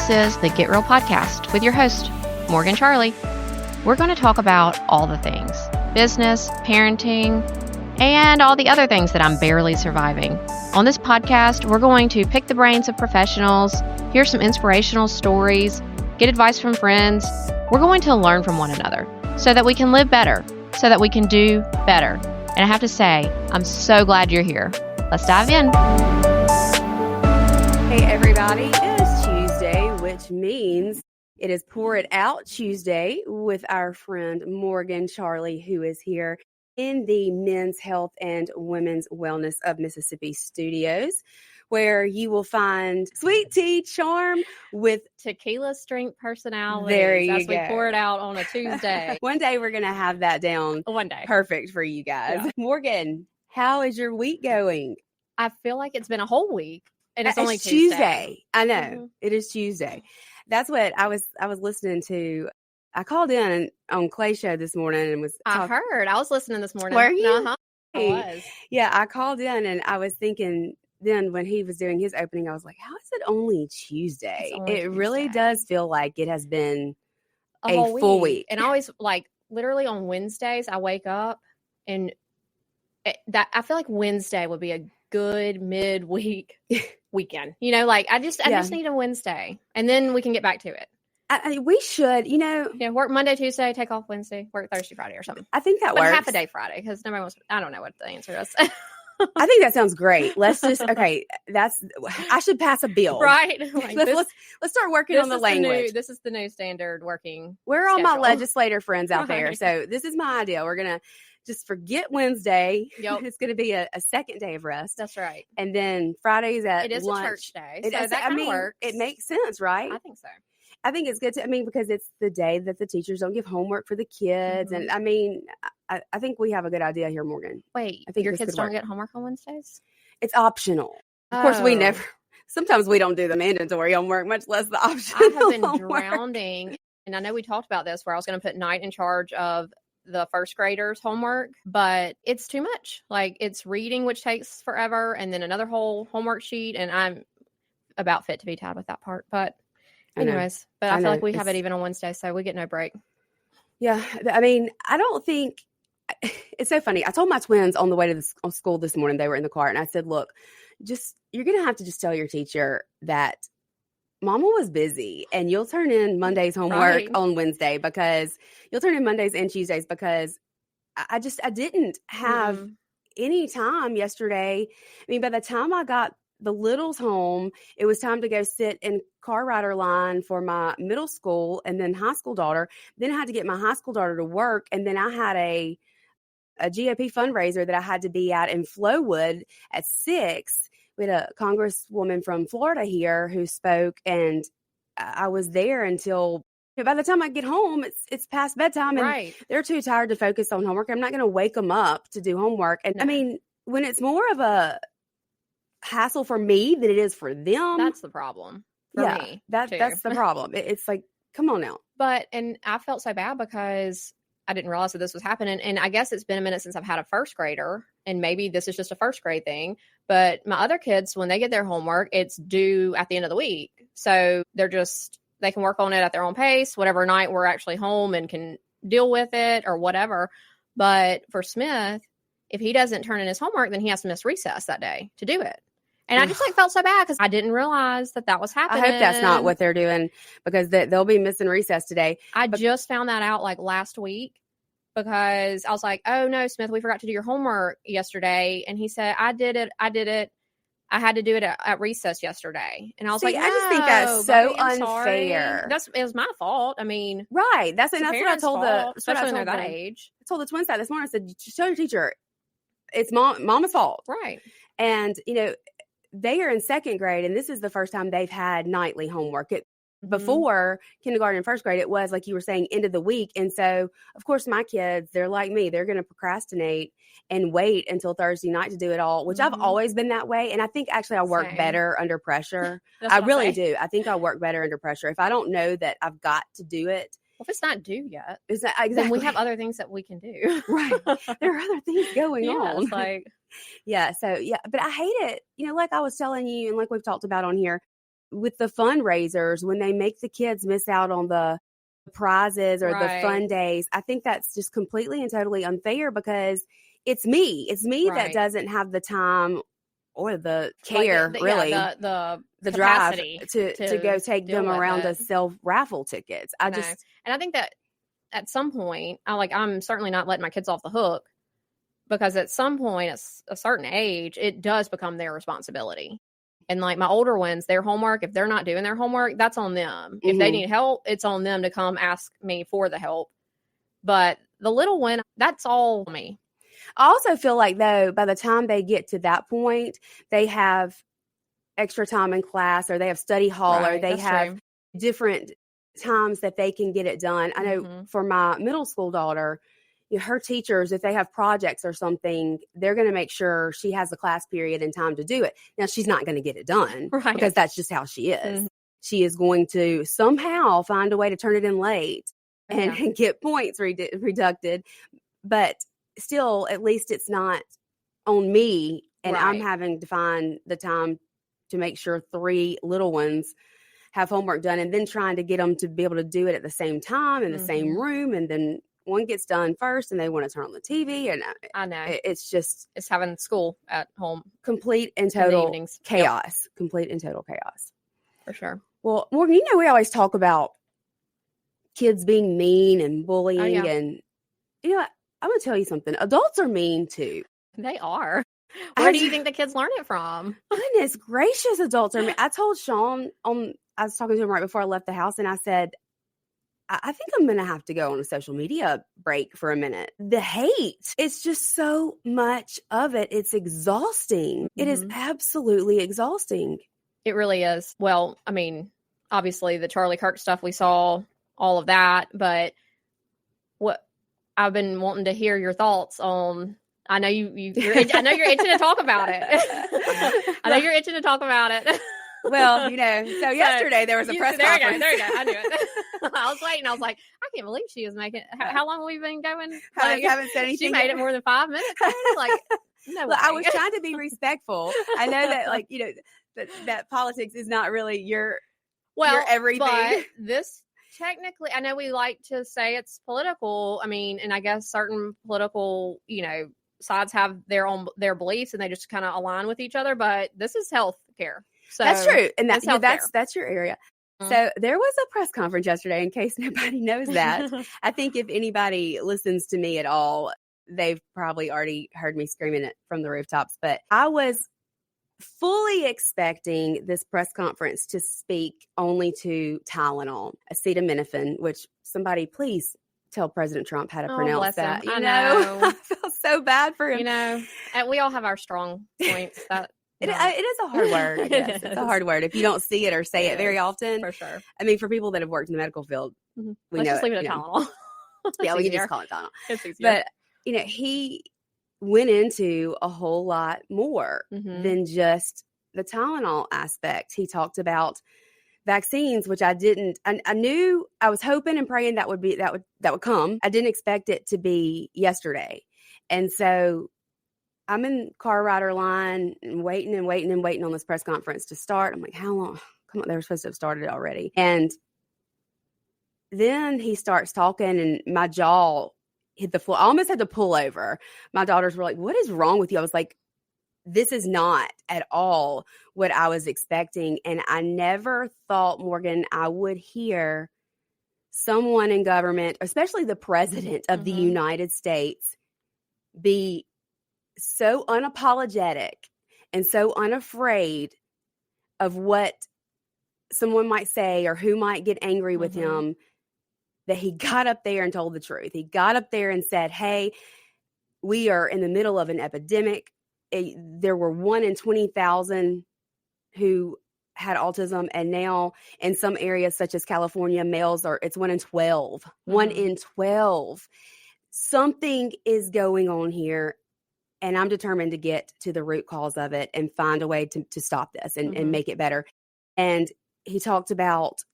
This is the Get Real Podcast with your host, Morgan Charlie. We're going to talk about all the things: business, parenting, and all the other things that I'm barely surviving. On this podcast, we're going to pick the brains of professionals, hear some inspirational stories, get advice from friends. We're going to learn from one another so that we can live better, so that we can do better. And I have to say, I'm so glad you're here. Let's dive in. Hey, everybody. It is Tuesday, which means it is Pour It Out Tuesday with our friend Morgan Charlie, who is here in the Men's Health and Women's Wellness of Mississippi studios, where you will find sweet tea charm with tequila strength personality. There you as go. We pour it out on a Tuesday. One day we're going to have that down. One day. Perfect for you guys. Yeah. Morgan, how is your week going? I feel like it's been a whole week. And it's only Tuesday. I know. Mm-hmm. It is Tuesday. That's what I was listening to. I called in on Clay's show this morning and was I heard. I was listening this morning. Were you? Uh-huh. I was. Yeah, I called in and I was thinking then when he was doing his opening, I was like, how is it only Tuesday? It really does feel like it has been a full week. And I always literally on Wednesdays, I wake up and I feel like Wednesday would be a good midweek weekend. I just need a Wednesday and then we can get back to it. We should, work Monday, Tuesday, take off Wednesday, work Thursday, Friday or something. I think that works. Half a day Friday because nobody wants, I don't know what the answer is. I think that sounds great. Let's just, I should pass a bill. Right. Let's start working on the language. This is the new standard working. We're all my legislator friends out there. So this is my idea. We're going to just forget Wednesday. Yep. It's going to be a second day of rest. That's right. And then Fridays at lunch. It is lunch. a church day. So that works. It makes sense, right? I think so. I think it's good because it's the day that the teachers don't give homework for the kids. Mm-hmm. And I think we have a good idea here, Morgan. Wait, I think your kids don't get homework on Wednesdays? It's optional. Of course, sometimes we don't do the mandatory homework, much less the optional. I have been drowning. And I know we talked about this where I was going to put Knight in charge of the first graders' homework, but it's too much. It's reading, which takes forever, and then another whole homework sheet. And I'm about fit to be tied with that part. But anyways, I feel like we have it even on Wednesday, so we get no break. Yeah. I don't think it's so funny. I told my twins on the way to school this morning, they were in the car, and I said, look, you're going to have to just tell your teacher that Mama was busy and you'll turn in Monday's homework on Wednesday because you'll turn in Mondays and Tuesdays because I didn't have any time yesterday. By the time I got the littles home, it was time to go sit in car rider line for my middle school and then high school daughter. Then I had to get my high school daughter to work. And then I had a GOP fundraiser that I had to be at in Flowood at 6. We had a congresswoman from Florida here who spoke, and I was there until by the time I get home, it's past bedtime, and they're too tired to focus on homework. I'm not going to wake them up to do homework. And when it's more of a hassle for me than it is for them, that's the problem for me. That's the problem. It's like, come on now. And I felt so bad because I didn't realize that this was happening. And I guess it's been a minute since I've had a first grader, and maybe this is just a first grade thing, but my other kids, when they get their homework, it's due at the end of the week. So they can work on it at their own pace, whatever night we're actually home and can deal with it or whatever. But for Smith, if he doesn't turn in his homework, then he has to miss recess that day to do it. And I just felt so bad because I didn't realize that was happening. I hope that's not what they're doing because they'll be missing recess today. I just found that out last week because I was like, oh no, Smith, we forgot to do your homework yesterday. And he said, I did it. I had to do it at recess yesterday. And I was like, no, I just think that's so unfair. It was my fault. Right. That's what I told especially when they're that age. I told the twins that this morning. I said, just tell your teacher it's Mama's fault. Right. And, they are in second grade, and this is the first time they've had nightly homework. Before kindergarten and first grade, it was like you were saying, end of the week. And so, of course, my kids, they're like me. They're going to procrastinate and wait until Thursday night to do it all, which I've always been that way. And I think actually I work better under pressure. I really do. I think I work better under pressure. If I don't know that I've got to do it. Well, if it's not due yet, exactly. Then we have other things that we can do. Right. There are other things going on. It's but I hate it. Like I was telling you and like we've talked about on here, with the fundraisers, when they make the kids miss out on the prizes or the fun days, I think that's just completely and totally unfair because it's me that doesn't have the time or the care, really, the drive to go take them around to sell raffle tickets. And I think that at some point, I'm certainly not letting my kids off the hook, because at some point, at a certain age, it does become their responsibility. And like my older ones, their homework, if they're not doing their homework, that's on them. If they need help, it's on them to come ask me for the help. But the little one, that's all me. I also feel like, though, by the time they get to that point, they have extra time in class, or they have study hall, or they have different times that they can get it done. I know for my middle school daughter, her teachers, if they have projects or something, they're going to make sure she has the class period and time to do it. Now, she's not going to get it done because that's just how she is. She is going to somehow find a way to turn it in late and get points reducted. But still, at least it's not on me, and I'm having to find the time to make sure 3 little ones have homework done, and then trying to get them to be able to do it at the same time in the same room. And then one gets done first and they want to turn on the TV. And I know it's having school at home. Complete and total chaos. Yep. Complete and total chaos. For sure. Well, Morgan, we always talk about kids being mean and bullying. And I'm going to tell you something. Adults are mean too. They are. Where do you think the kids learn it from? Goodness gracious, adults are mean. I told Sean I was talking to him right before I left the house, and I said, I think I'm going to have to go on a social media break for a minute. The hate, it's just so much of it. It's exhausting. It is absolutely exhausting. It really is. Well, I mean, obviously the Charlie Kirk stuff, we saw all of that, but what I've been wanting to hear your thoughts on. I know you're itching to talk about it. I know you're itching to talk about it. Well, so yesterday there was a press conference. There you go. I knew it. I was waiting. I was like, I can't believe she is making. How long have we been going? I haven't said anything. She made it more than 5 minutes. Like, no way. I was trying to be respectful. I know that, that politics is not really your everything. But this technically, I know we like to say it's political. I mean, and I guess certain political, sides have their beliefs, and they just kind of align with each other. But this is health care. So that's true. And that's your area. So there was a press conference yesterday, in case nobody knows that. I think if anybody listens to me at all, they've probably already heard me screaming it from the rooftops. But I was fully expecting this press conference to speak only to Tylenol, acetaminophen, which somebody please tell President Trump how to pronounce that. I know. I feel so bad for him. And we all have our strong points. It is a hard word, I guess. It's a hard word if you don't see it or say it very often. For sure. I mean, for people that have worked in the medical field, Let's just leave it at Tylenol. Yeah, we can just call it Tylenol. It's easier. But, he went into a whole lot more than just the Tylenol aspect. He talked about vaccines, which I didn't. I knew, I was hoping and praying that would come. I didn't expect it to be yesterday, and so I'm in car rider line and waiting on this press conference to start. I'm like, how long? Come on, they were supposed to have started already. And then he starts talking, and my jaw hit the floor. I almost had to pull over. My daughters were like, what is wrong with you? I was like, this is not at all what I was expecting. And I never thought, Morgan, I would hear someone in government, especially the president of the United States, be so unapologetic and so unafraid of what someone might say or who might get angry with him, that he got up there and told the truth. He got up there and said, hey, we are in the middle of an epidemic. There were 1 in 20,000 who had autism, and now in some areas such as California, it's 1 in 12. 1 in 12. Something is going on here, and I'm determined to get to the root cause of it and find a way to stop this and make it better. And he talked about,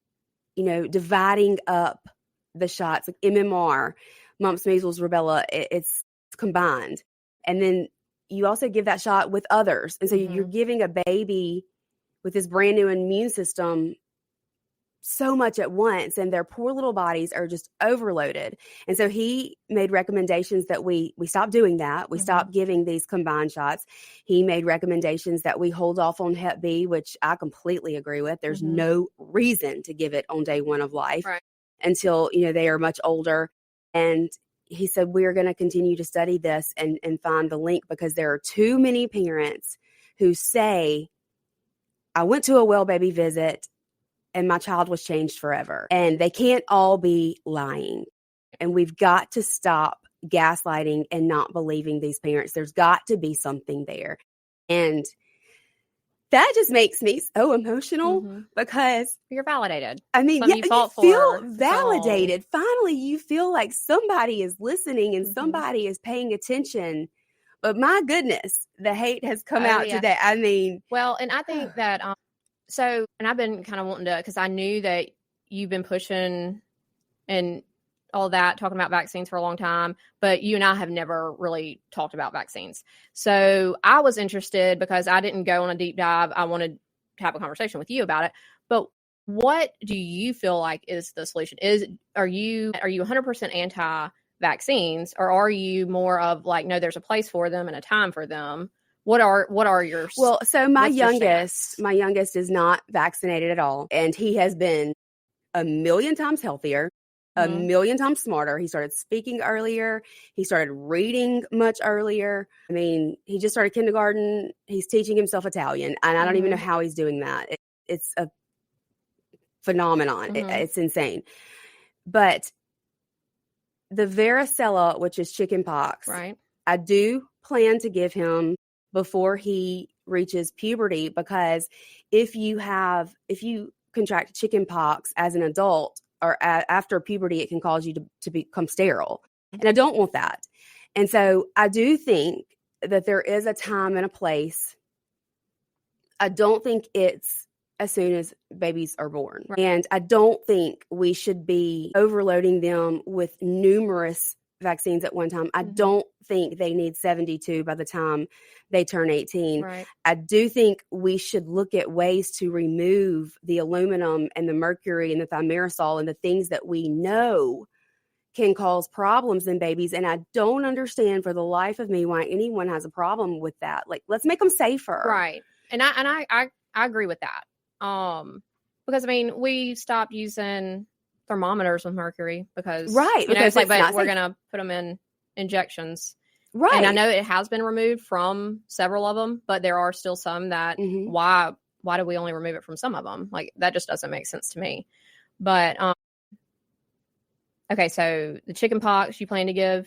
dividing up the shots, like MMR, mumps, measles, rubella, it's combined. And then you also give that shot with others. And so you're giving a baby with this brand new immune system so much at once, and their poor little bodies are just overloaded. And so he made recommendations that we stop doing that. We stop giving these combined shots. He made recommendations that we hold off on Hep B, which I completely agree with. There's no reason to give it on day one of life until, they are much older. And he said, we're going to continue to study this and find the link, because there are too many parents who say, I went to a well baby visit and my child was changed forever. And they can't all be lying. And we've got to stop gaslighting and not believing these parents. There's got to be something there. And that just makes me so emotional because you're validated. I mean, you feel validated. Finally, you feel like somebody is listening and somebody is paying attention. But my goodness, the hate has come out today. I mean, well, and I think that, and I've been kind of wanting to, because I knew that you've been pushing and all that, talking about vaccines for a long time, but you and I have never really talked about vaccines. So I was interested because I didn't go on a deep dive. I wanted to have a conversation with you about it. But what do you feel like is the solution? Are you 100% anti-vaccines, or are you more of like, no, there's a place for them and a time for them? What are your so my youngest is not vaccinated at all, and he has been a million times healthier, a million times smarter. He started speaking earlier. He started reading much earlier. I mean, he just started kindergarten. He's teaching himself Italian, and I don't even know how he's doing that. It's a phenomenon. It's insane. But the varicella, which is chicken pox, I do plan to give him before he reaches puberty, because if you contract chicken pox as an adult or after puberty, it can cause you to become sterile. And I don't want that. And so I do think that there is a time and a place. I don't think it's as soon as babies are born. And I don't think we should be overloading them with numerous vaccines at one time. I don't think they need 72 by the time they turn 18. I do think we should look at ways to remove the aluminum and the mercury and the thimerosal and the things that we know can cause problems in babies. And I don't understand for the life of me why anyone has a problem with that. Like, let's make them safer. Right. And I agree with that. Because I mean, we stopped using thermometers with mercury because it's like, but we're gonna put them in injections, and I know it has been removed from several of them, but there are still some that why do we only remove it from some of them? Like, that just doesn't make sense to me. But okay, so the chicken pox you plan to give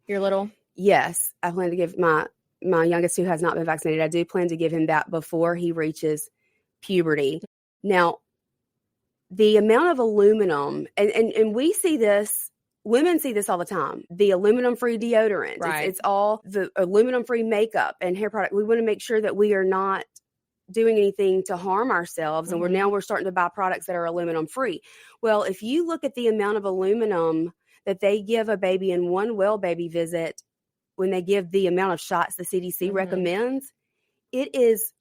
your little? Yes, I plan to give my youngest, who has not been vaccinated, I do plan to give him that before he reaches puberty. Now, the amount of aluminum, and we see this, women see this all the time, the aluminum-free deodorant. It's all the aluminum-free makeup and hair product. We want to make sure that we are not doing anything to harm ourselves. And we're starting to buy products that are aluminum-free. Well, if you look at the amount of aluminum that they give a baby in one well baby visit, when they give the amount of shots the CDC recommends, it is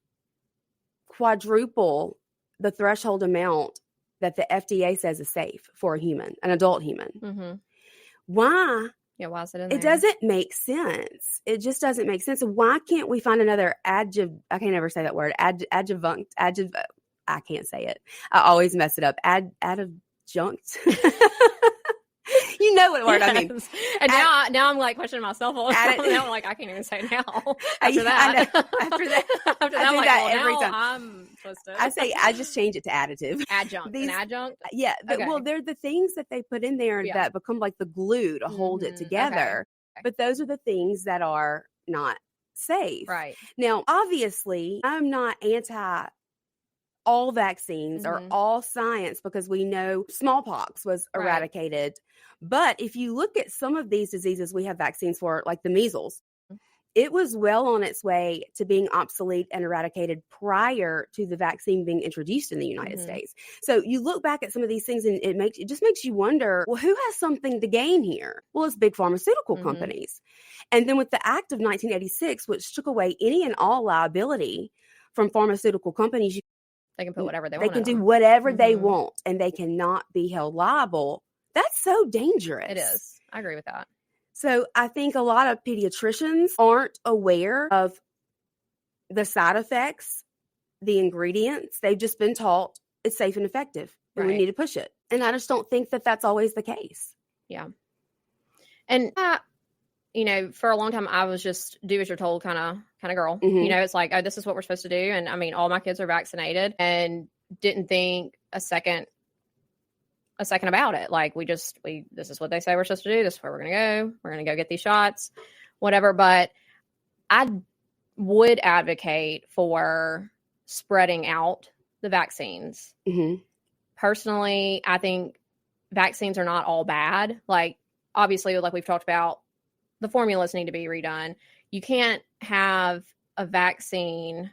quadruple the threshold amount that the FDA says is safe for a human, an adult human. Why? Yeah, why is it in there? It doesn't make sense. It just doesn't make sense. Why can't we find another I can't ever say that word. Adjunct. I can't say it. I always mess it up. Adjunct. You know what word I mean. And now I'm like questioning myself. Now I'm like, I can't even say now. After that, after that, I'm like, every time. I'm supposed to. I just change it to additive. Adjunct. An adjunct? Yeah. Well, they're the things that they put in there that become like the glue to hold it together. Okay. But those are the things that are not safe. Right. Now, obviously, I'm not anti all vaccines or all science, because we know smallpox was eradicated. But if you look at some of these diseases we have vaccines for, like the measles, it was well on its way to being obsolete and eradicated prior to the vaccine being introduced in the United States. So you look back at some of these things and it just makes you wonder, well, who has something to gain here? Well, it's big pharmaceutical companies. And then with the Act of 1986, which took away any and all liability from pharmaceutical companies, They can put whatever they They want. can in do them. whatever they want, and they cannot be held liable. That's so dangerous. It is. I agree with that. So I think a lot of pediatricians aren't aware of the side effects, the ingredients. They've just been taught it's safe and effective, and we need to push it. And I just don't think that that's always the case. Yeah. And you know, for a long time, I was just do as you're told kind of girl. You know, it's like, oh, this is what we're supposed to do. And I mean, all my kids are vaccinated, and didn't think a second about it. Like this is what they say we're supposed to do. This is where we're going to go. We're going to go get these shots, whatever. But I would advocate for spreading out the vaccines. Personally, I think vaccines are not all bad. Like, obviously, like we've talked about, the formulas need to be redone. You can't have a vaccine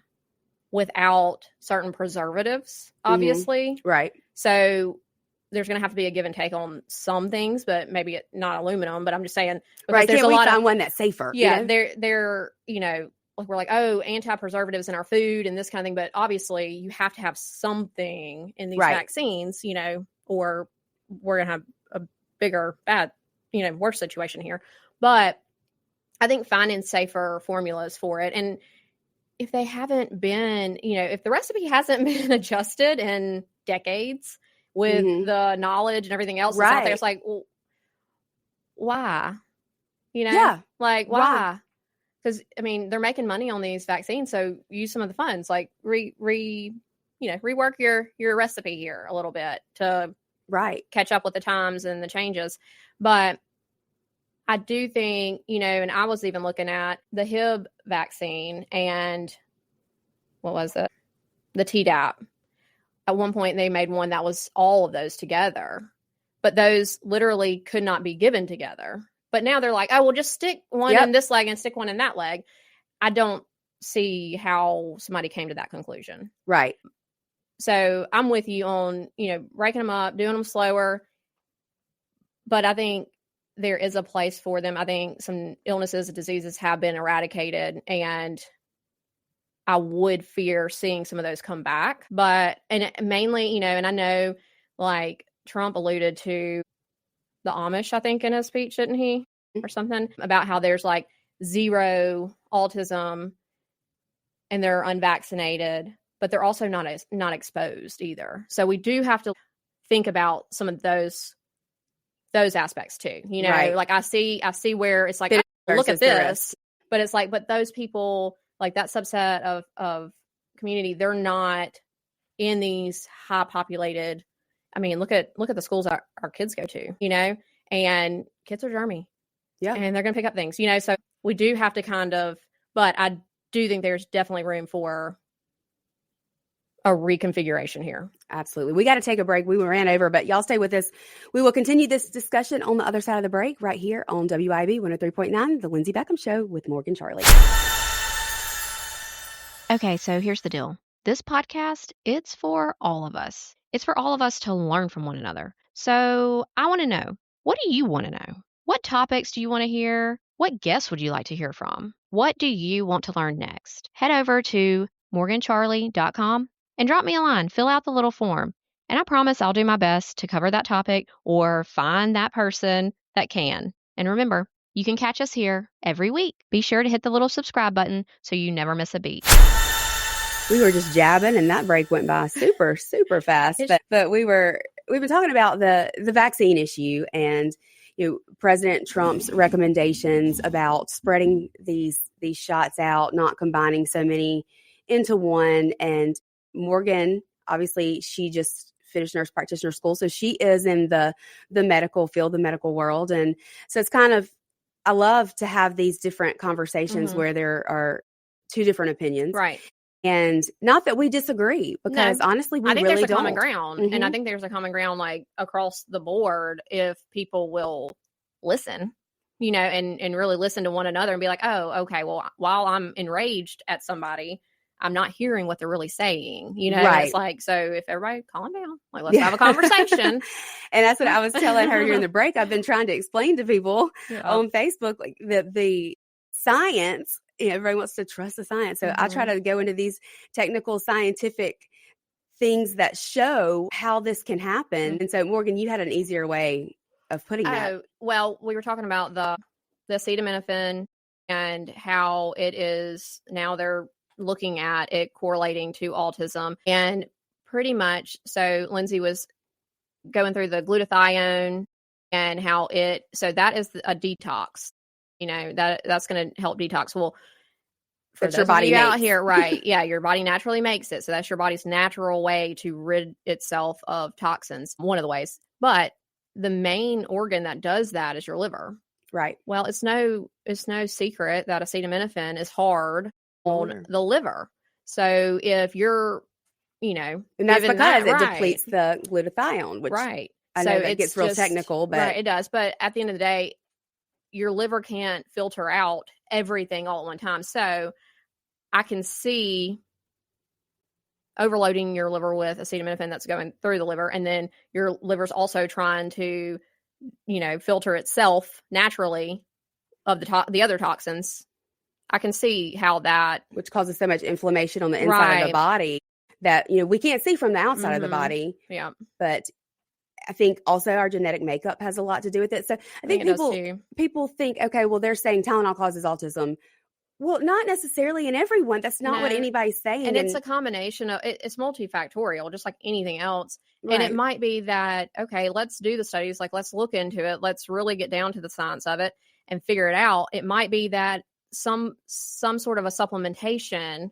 without certain preservatives, obviously. Right. So there's going to have to be a give and take on some things, but maybe not aluminum. But I'm just saying, right? Can't we find one that's safer? Yeah, you know? they're you know, like we're like, oh, anti-preservatives in our food and this kind of thing. But obviously, you have to have something in these vaccines, you know, or we're going to have a bigger, bad, you know, worse situation here. But I think finding safer formulas for it. And if they haven't been, you know, if the recipe hasn't been adjusted in decades with the knowledge and everything else that's out there, it's like, well, why? You know, like why? Because I mean, they're making money on these vaccines, so use some of the funds, like rework your recipe here a little bit to catch up with the times and the changes. But I do think, you know, and I was even looking at the Hib vaccine and what was it? The Tdap. At one point, they made one that was all of those together, but those literally could not be given together. But now they're like, oh, we'll just stick one in this leg and stick one in that leg. I don't see how somebody came to that conclusion. Right. So I'm with you on, you know, breaking them up, doing them slower. But I think there is a place for them. I think some illnesses and diseases have been eradicated, and I would fear seeing some of those come back. But, and mainly, you know, and I know like Trump alluded to the Amish, I think, in his speech, didn't he? Or something about how there's like zero autism and they're unvaccinated, but they're also not exposed either. So we do have to think about some of those aspects too. You know, like I see where it's like, look at this, but it's like, but those people, like that subset of community, they're not in these high populated. I mean, look at the schools our kids go to, you know, and kids are germy. Yeah. And they're going to pick up things, you know, so we do have to kind of, but I do think there's definitely room for a reconfiguration here. Absolutely. We got to take a break. We ran over, but y'all stay with us. We will continue this discussion on the other side of the break right here on WIB 103.9, The Lindsey Beckham Show with Morgan Charlie. Okay, so here's the deal. This podcast, it's for all of us. It's for all of us to learn from one another. So I want to know, what do you want to know? What topics do you want to hear? What guests would you like to hear from? What do you want to learn next? Head over to morgancharlie.com and drop me a line. Fill out the little form. And I promise I'll do my best to cover that topic or find that person that can. And remember, you can catch us here every week. Be sure to hit the little subscribe button so you never miss a beat. We were just jabbing, and that break went by super, super fast. But we've been talking about the vaccine issue and, you know, President Trump's recommendations about spreading these shots out, not combining so many into one. And Morgan, obviously, she just finished nurse practitioner school, so she is in the medical field, the medical world, and so it's kind of, I love to have these different conversations where there are two different opinions, right? And not that we disagree, because honestly, I think really there's a common ground, and I think there's a common ground like across the board if people will listen, you know, and really listen to one another and be like, oh, okay, well, while I'm enraged at somebody, I'm not hearing what they're really saying, you know. Right. It's like, so if everybody calm down, like let's have a conversation. And that's what I was telling her during the break. I've been trying to explain to people on Facebook, like the science. You know, everybody wants to trust the science. So I try to go into these technical scientific things that show how this can happen. Mhm. And so, Morgan, you had an easier way of putting that. Oh, well, we were talking about the acetaminophen and how it is now they're looking at it correlating to autism. And pretty much, so Lindsey was going through the glutathione and how so that is a detox. That's going to help detox. Well, for That your those body of you out makes. here, right? Yeah, your body naturally makes it. So that's your body's natural way to rid itself of toxins. One of the ways, but the main organ that does that is your liver. Right. Well, it's no secret that acetaminophen is hard on the liver. So if you're, and that's because it depletes the glutathione, which right. I know that gets real technical, but right, it does. But at the end of the day, your liver can't filter out everything all at one time. So I can see overloading your liver with acetaminophen that's going through the liver, and then your liver's also trying to, filter itself naturally of the other toxins. I can see how that, which causes so much inflammation on the inside of the body that we can't see from the outside of the body. Yeah, but I think also our genetic makeup has a lot to do with it. So I think people think, okay, well, they're saying Tylenol causes autism. Well, not necessarily in everyone. That's not what anybody's saying. And it's a combination of it's multifactorial, just like anything else. Right. And it might be that, okay, let's do the studies. Like, let's look into it. Let's really get down to the science of it and figure it out. It might be that some sort of a supplementation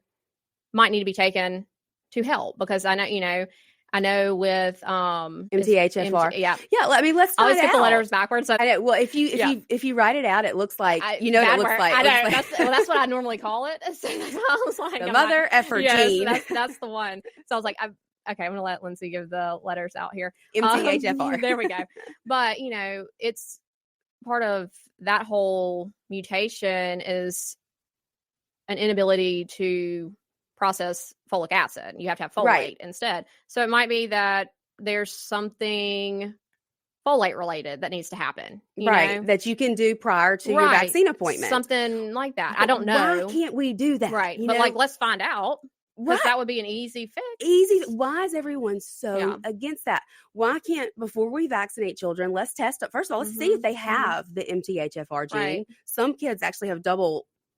might need to be taken to help, because I know with MTHFR. Yeah. I mean, let's I always get the letters backwards. So, I know. Well, if you write it out, it looks like what it looks like. I know. That's what I normally call it. So I was like, the mother effort gene. That's the one. So I was like, okay, I'm going to let Lindsey give the letters out here. MTHFR. There we go. But it's part of that whole mutation is an inability to process folic acid. You have to have folate instead. So it might be that there's something folate related that needs to happen. You know? That you can do prior to your vaccine appointment. Something like that. I don't know. Why can't we do that? Right. But let's find out. Because that would be an easy fix. Why is everyone so against that? Why can't, before we vaccinate children, let's test it. First of all, let's see if they have the MTHFR gene. Right. Some kids actually have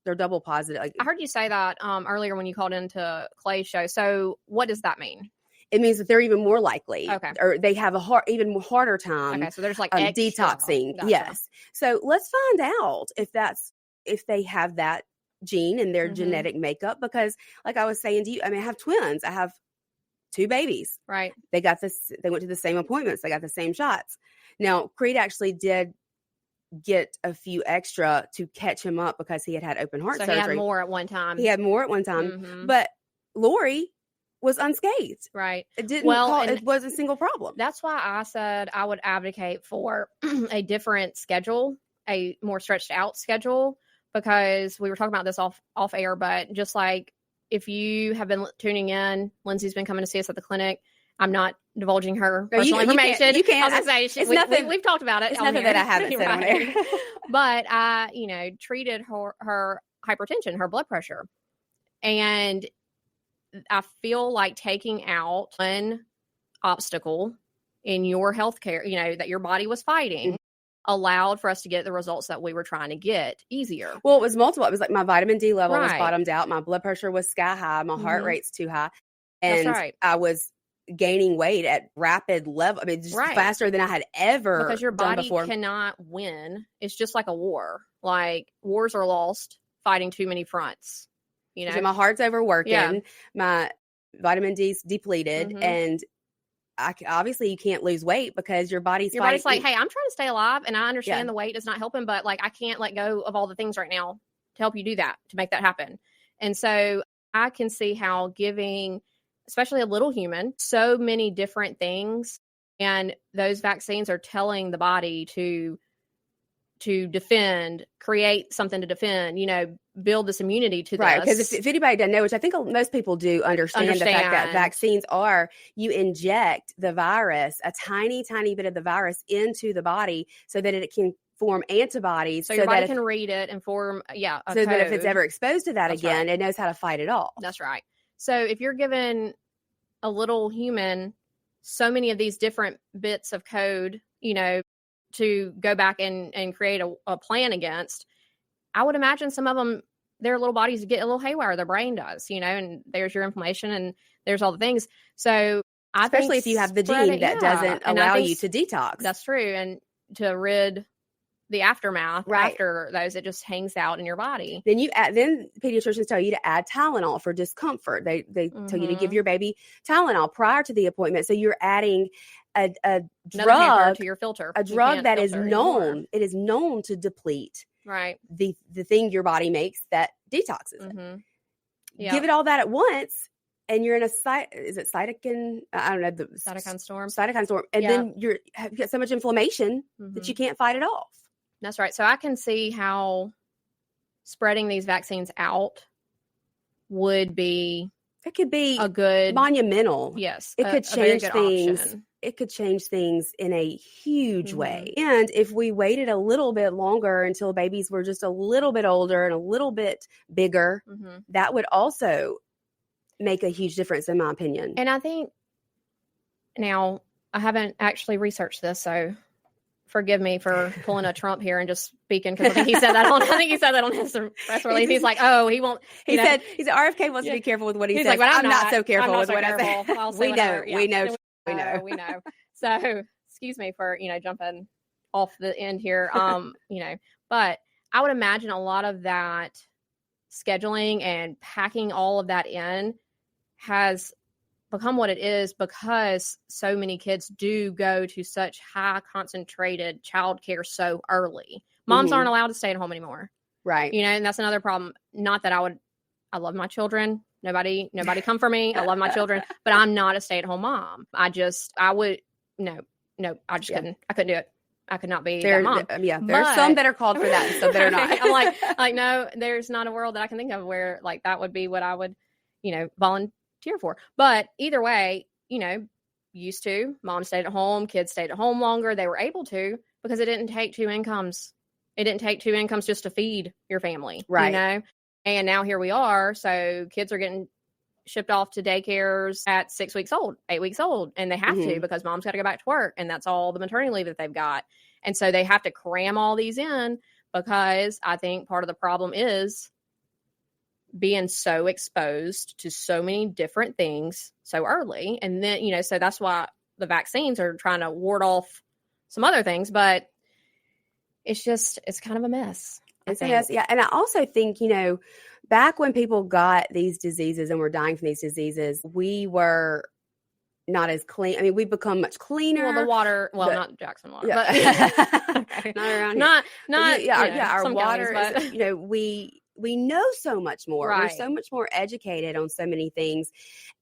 they're double positive. I heard you say that earlier when you called into Clay's show. So what does that mean? It means that they're even more likely, or they have even harder time. Okay, so there's detoxing. Gotcha. Yes. So let's find out if they have that gene in their genetic makeup, because like I was saying to you, I mean, I have twins. I have 2 babies. Right. They went to the same appointments. They got the same shots. Now, Creed actually did get a few extra to catch him up because he had open heart surgery. He had more at one time. But Lori was unscathed. Right. It didn't. It was a single problem. That's why I said I would advocate for a different schedule, a more stretched out schedule, because we were talking about this off air. But just like if you have been tuning in, Lindsey's been coming to see us at the clinic. I'm not divulging her personal information. You can't. I was going to say, we've talked about it. It's nothing that I haven't said on air. But I, treated her hypertension, her blood pressure. And I feel like taking out one obstacle in your healthcare, that your body was fighting, allowed for us to get the results that we were trying to get easier. Well, it was multiple. It was like my vitamin D level was bottomed out. My blood pressure was sky high. My heart rate's too high. And I was gaining weight at rapid level. I mean, just faster than I had ever because your done body before. Cannot win. It's just like a war. Like wars are lost fighting too many fronts. So my heart's overworking. My vitamin D's depleted, and obviously you can't lose weight because your body's like, hey, I'm trying to stay alive, and I understand the weight is not helping, but like I can't let go of all the things right now to help you do that, to make that happen. And so I can see how giving, especially a little human, so many different things, and those vaccines are telling the body to defend, create something to defend, build this immunity to this. Right, because if anybody doesn't know, which I think most people do understand the fact that vaccines you inject the virus, a tiny, tiny bit of the virus into the body so that it can form antibodies. So your body can read it and form, so that if it's ever exposed to that again, it knows how to fight it off. That's right. So if you're given a little human so many of these different bits of code, to go back and create a plan against. I would imagine some of them, their little bodies get a little haywire, their brain does, and there's your inflammation and there's all the things. So especially if you have the gene that doesn't allow you to detox. That's true. And to rid the aftermath after those, it just hangs out in your body. Then then pediatricians tell you to add Tylenol for discomfort. They tell you to give your baby Tylenol prior to the appointment. So you're adding a drug to your filter, a drug that is known. It is known to deplete the thing your body makes that detoxes it. Give it all that at once, and you're in is it cytokine? I don't know, the cytokine storm. And then you get so much inflammation that you can't fight it off. That's right. So I can see how spreading these vaccines out would be. It could be a good monumental. Yes, it could change things. Option. It could change things in a huge way. And if we waited a little bit longer until babies were just a little bit older and a little bit bigger, that would also make a huge difference, in my opinion. And I think now I haven't actually researched this, so forgive me for pulling a Trump here and just speaking, because I think he said that on his press release. He's like, oh, he won't. He said RFK wants to be careful with what he says. Like, but I'm not so careful with what I say. We know. So excuse me for, jumping off the end here. But I would imagine a lot of that scheduling and packing all of that in has become what it is because so many kids do go to such high concentrated childcare so early. Moms aren't allowed to stay at home anymore. Right. And that's another problem. Not that I love my children. Nobody come for me. I love my children, but I'm not a stay-at-home mom. I just couldn't do it. I could not be that mom. There's some that are called for that and some that are not. I'm like, no, there's not a world that I can think of where like that would be what I would, volunteer for. But either way, used to, mom stayed at home, kids stayed at home longer. They were able to because it didn't take two incomes. It didn't take two incomes just to feed your family. Right. And now here we are. So kids are getting shipped off to daycares at 6 weeks old, 8 weeks old. And they have to because mom's got to go back to work. And that's all the maternity leave that they've got. And so they have to cram all these in because I think part of the problem is being so exposed to so many different things so early. And then, so that's why the vaccines are trying to ward off some other things. But it's kind of a mess. It's a mess, yeah. And I also think, back when people got these diseases and were dying from these diseases, we were not as clean. I mean, we've become much cleaner. Well, the water, not Jackson water, yeah. But okay. Not around here. Our water counties, is, we know so much more. Right. We're so much more educated on so many things.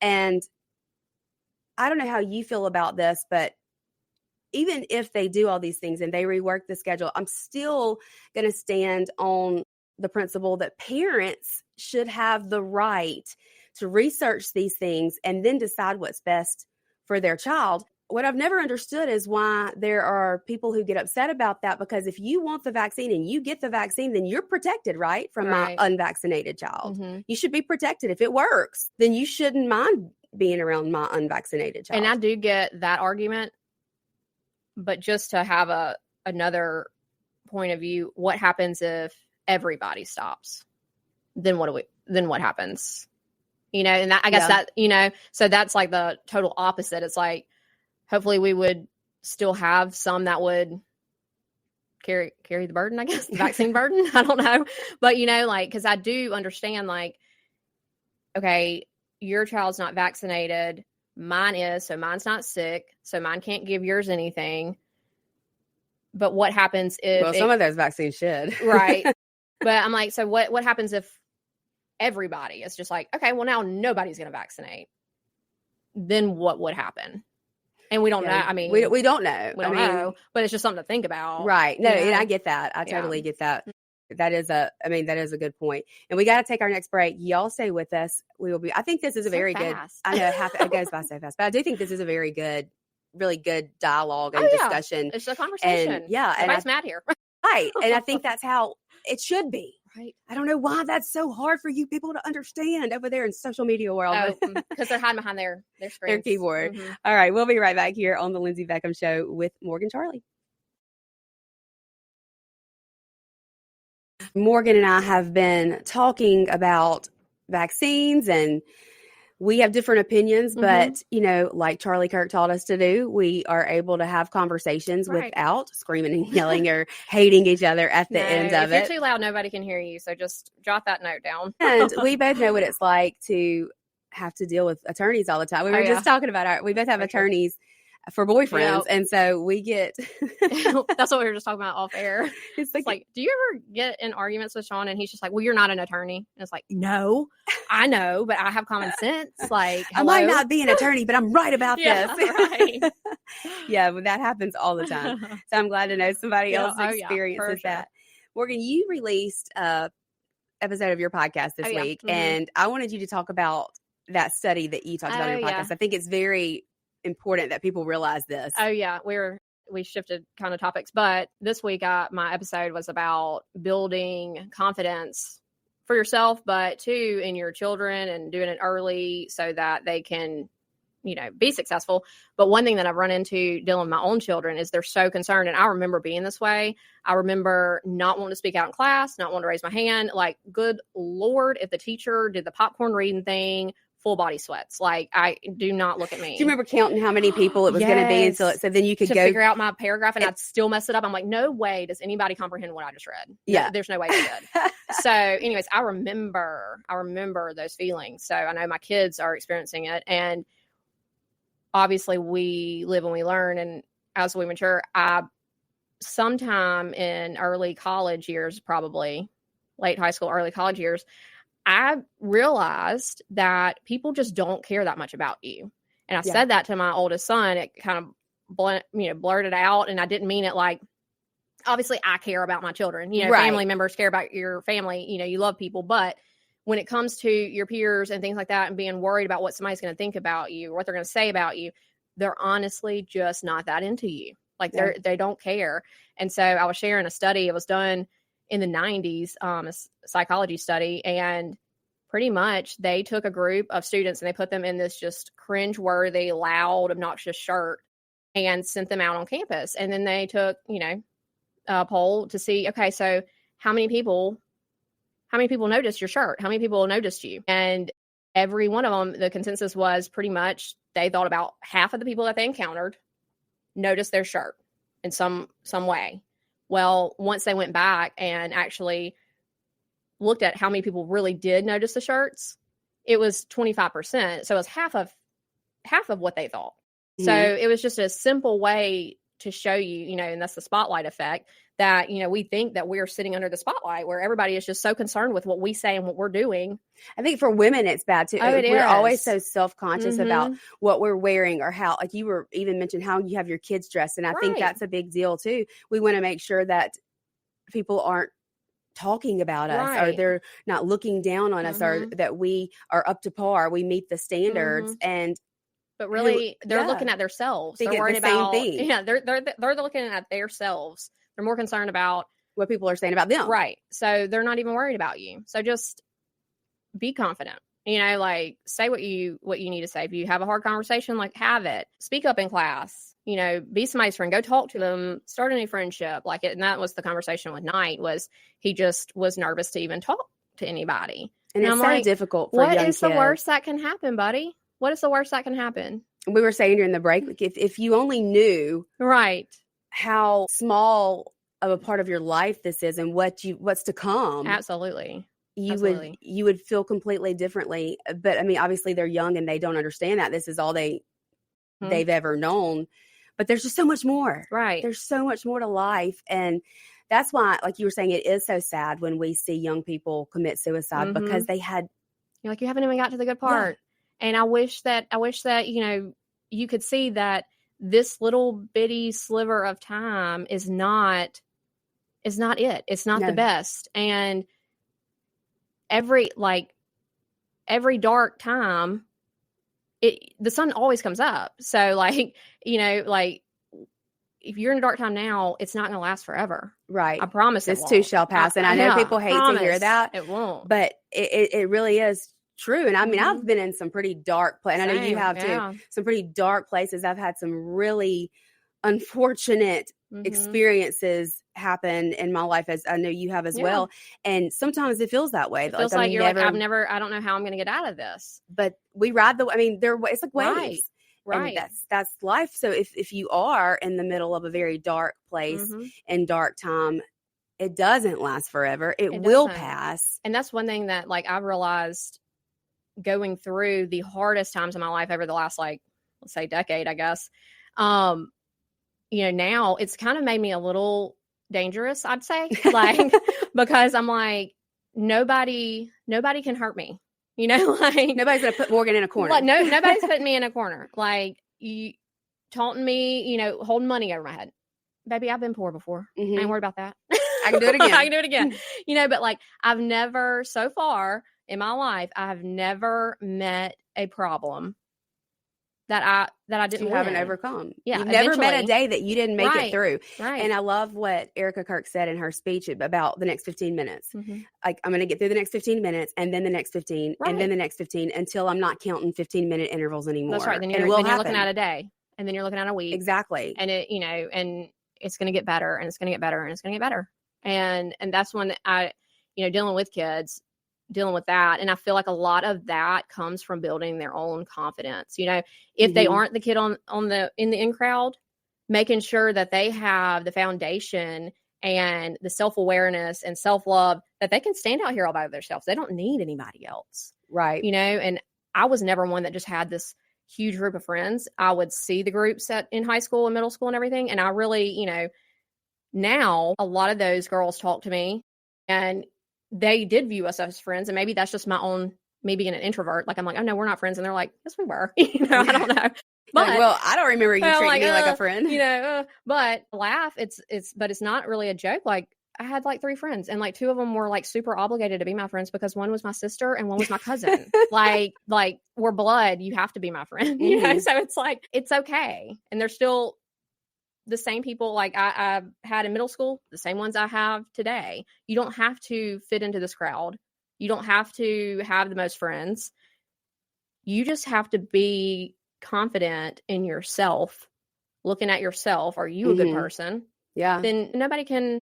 And I don't know how you feel about this, but even if they do all these things and they rework the schedule, I'm still going to stand on the principle that parents should have the right to research these things and then decide what's best for their child. What I've never understood is why there are people who get upset about that, because if you want the vaccine and you get the vaccine, then you're protected, right? From my unvaccinated child. You should be protected. If it works, then you shouldn't mind being around my unvaccinated child. And I do get that argument. But just to have another point of view, what happens if everybody stops? Then what happens? And that, I guess that, so that's like the total opposite. It's like, hopefully we would still have some that would carry the burden, I guess, the vaccine burden. I don't know. But, because I do understand, like, okay, your child's not vaccinated. Mine is, so mine's not sick, so mine can't give yours anything. But what happens if... Well, some of those vaccines should. Right. But I'm like, so what happens if everybody is just like, okay, well, now nobody's going to vaccinate? Then what would happen? And we don't know. I mean... We don't know. We don't know. But it's just something to think about. Right. No, and I get that. I totally get that. That is a good point. And we got to take our next break. Y'all stay with us. We will be, I think this is a very good, I know it goes by so fast, but I do think this is a very good, really good dialogue and discussion. It's a conversation. And, and everybody's mad here. Right. And I think that's how it should be. Right. I don't know why that's so hard for you people to understand over there in social media world. Because they're hiding behind their screens. Their keyboard. All right, we'll be right back here on the Lindsey Beckham Show with Morgan Charlie. Morgan and I have been talking about vaccines, and we have different opinions, but, like Charlie Kirk taught us to do, we are able to have conversations without screaming and yelling or hating each other at the end of it. If you're too loud, nobody can hear you. So just jot that note down. And we both know what it's like to have to deal with attorneys all the time. We were just talking about we both have attorneys for boyfriends. And so we get that's what we were just talking about off air. It's like, do you ever get in arguments with Sean and he's just like, well, you're not an attorney? And it's like, no, I know, but I have common sense. Like, I might not be an attorney, but I'm right about this. Right. Yeah, but that happens all the time. So I'm glad to know somebody else experiences that. Morgan, you released a episode of your podcast this week, and I wanted you to talk about that study that you talked about in your podcast. I think it's very important that people realize this. We shifted kind of topics, but this week my episode was about building confidence for yourself, but too in your children, and doing it early so that they can, be successful. But one thing that I've run into dealing with my own children is they're so concerned. And I remember being this way. I remember not wanting to speak out in class, not wanting to raise my hand. Like, good Lord, if the teacher did the popcorn reading thing, full body sweats. Like, I do not look at me. Do you remember counting how many people it was going to be? And so then you could go figure out my paragraph, and I'd still mess it up. I'm like, no way does anybody comprehend what I just read. Yeah. There's no way they did. So anyways, I remember those feelings. So I know my kids are experiencing it. And obviously we live and we learn. And as we mature, sometime in early college years, probably late high school, early college years, I realized that people just don't care that much about you. And I said that to my oldest son. It kind of blurted out, and I didn't mean it like, obviously I care about my children, family members care about your family, you love people. But when it comes to your peers and things like that, and being worried about what somebody's going to think about you, or what they're going to say about you, they're honestly just not that into you. Like they don't care. And so I was sharing a study. It was done in the 90s, a psychology study, and pretty much they took a group of students and they put them in this just cringe-worthy, loud, obnoxious shirt and sent them out on campus. And then they took, a poll to see, okay, so how many people noticed your shirt? How many people noticed you? And every one of them, the consensus was pretty much they thought about half of the people that they encountered noticed their shirt in some way. Well, once they went back and actually looked at how many people really did notice the shirts, it was 25%. So it was half of what they thought. Mm-hmm. So it was just a simple way to show you, and that's the spotlight effect, that, we think that we're sitting under the spotlight where everybody is just so concerned with what we say and what we're doing. I think for women, it's bad too. We're always so self-conscious Mm-hmm. about what we're wearing, or how, like you were even mentioned, how you have your kids dressed. And I think that's a big deal too. We want to make sure that people aren't talking about us, or they're not looking down on us, or that we are up to par. We meet the standards. But really, they're looking at themselves. They're worried about same thing. Yeah, they're looking at themselves. They're more concerned about what people are saying about them. Right. So they're not even worried about you. So just be confident. Like, say what you need to say. If you have a hard conversation, like, have it. Speak up in class. Be somebody's friend. Go talk to them. Start a new friendship. Like it. And that was the conversation with Knight. Was he just was nervous to even talk to anybody. And it's so difficult for young kids. What is the worst that can happen, buddy? What is the worst that can happen? We were saying during the break, like if you only knew how small of a part of your life this is, and what's to come. Absolutely. You would feel completely differently. But I mean, obviously they're young and they don't understand that this is all they've ever known. But there's just so much more. Right. There's so much more to life. And that's why, like you were saying, it is so sad when we see young people commit suicide because they had. You're like, you haven't even got to the good part. Yeah. And I wish that, you could see that this little bitty sliver of time is not it. It's not the best. And every dark time, the sun always comes up. So if you're in a dark time now, it's not going to last forever. Right. I promise this too shall pass. And I know people hate to hear that. It won't. But it really is true. And I mean, I've been in some pretty dark places. I know you have too. Some pretty dark places. I've had some really unfortunate experiences happen in my life, as I know you have as well. And sometimes it feels that way. It feels like you're like, I don't know how I'm going to get out of this. But we ride it's like waves. Right. And that's life. So if you are in the middle of a very dark place and dark time, it doesn't last forever. It will pass. And that's one thing that like I've realized going through the hardest times in my life over the last, like, let's say decade, I guess. Now it's kind of made me a little dangerous, I'd say, like, because I'm like, nobody can hurt me. Like nobody's gonna put Morgan in a corner. Like, nobody's putting me in a corner. Like, you taunting me, holding money over my head. Baby, I've been poor before. I ain't worried about that. I can do it again. I can do it again. But like, I've never, so far in my life, I have never met a problem that I didn't haven't overcome. Yeah, you've never met a day that you didn't make it through. Right. And I love what Erica Kirk said in her speech about the next 15 minutes. Like, I'm going to get through the next 15 minutes, and then the next 15, and then the next 15, until I'm not counting 15-minute intervals anymore. That's right. Then you're looking at a day, and then you're looking at a week. Exactly. And it, and it's going to get better, and it's going to get better, and it's going to get better. And that's when I, dealing with kids, dealing with that. And I feel like a lot of that comes from building their own confidence. If they aren't the kid in the in crowd, making sure that they have the foundation and the self-awareness and self-love that they can stand out here all by themselves. They don't need anybody else. Right. And I was never one that just had this huge group of friends. I would see the groups in high school and middle school and everything. And I really, now a lot of those girls talk to me, and they did view us as friends. And maybe that's just my own, me being an introvert. Like, I'm like, oh no, we're not friends. And they're like, yes, we were. I don't know. But like, well, I don't remember you treating me like a friend. But laugh. But it's not really a joke. Like, I had like 3 friends, and like 2 of them were like super obligated to be my friends because one was my sister and one was my cousin. like we're blood. You have to be my friend. So it's like, it's okay. And they're still the same people like I had in middle school, the same ones I have today. You don't have to fit into this crowd. You don't have to have the most friends. You just have to be confident in yourself, looking at yourself. Are you a good person? Yeah. Then nobody can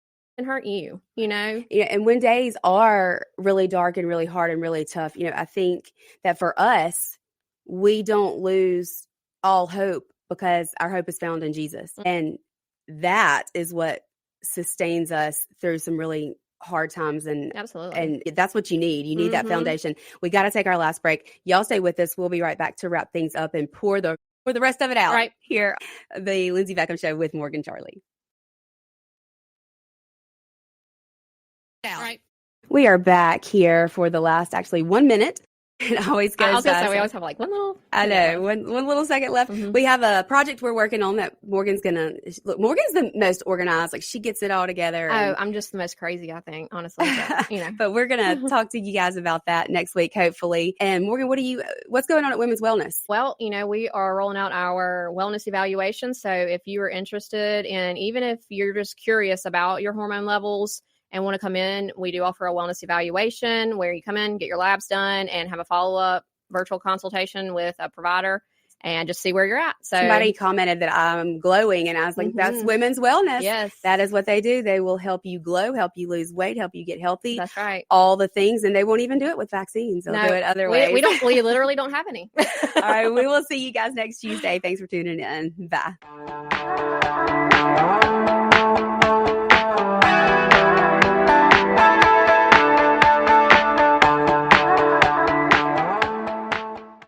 hurt you, Yeah. And when days are really dark and really hard and really tough, I think that for us, we don't lose all hope, because our hope is found in Jesus. And that is what sustains us through some really hard times. And absolutely. And that's what you need. You need that foundation. We got to take our last break. Y'all stay with us. We'll be right back to wrap things up and pour the rest of it out right here. The Lindsey Beckham Show with Morgan Charlie. Right. We are back here for the last, 1 minute. It always goes fast. We always have like one little. I know, one little second left. We have a project we're working on that Morgan's Morgan's the most organized. Like, she gets it all together. Oh, I'm just the most crazy, I think, honestly. But, but we're gonna talk to you guys about that next week, hopefully. And Morgan, what's going on at Women's Wellness? Well, we are rolling out our wellness evaluation. So if you are interested in, even if you're just curious about your hormone levels and want to come in, we do offer a wellness evaluation where you come in, get your labs done, and have a follow-up virtual consultation with a provider and just see where you're at. So somebody commented that I'm glowing, and I was like, that's Women's Wellness. Yes. That is what they do. They will help you glow, help you lose weight, help you get healthy. That's right. All the things, and they won't even do it with vaccines. They'll do it other ways. We literally don't have any. All right. We will see you guys next Tuesday. Thanks for tuning in. Bye.